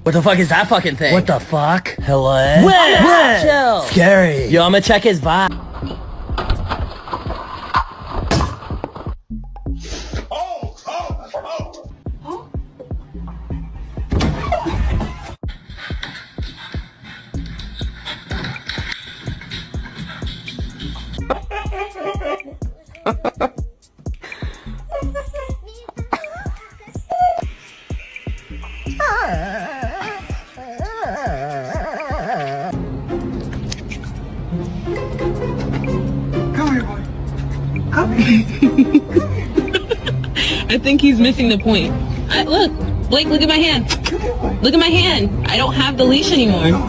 What the fuck is that fucking thing? What the fuck? Hello? What? Chill. Scary. Yo, I'ma check his vibe. Come here, boy. Come here. I think he's missing the point. Look, Blake, look at my hand. Look at my hand. I don't have the leash anymore.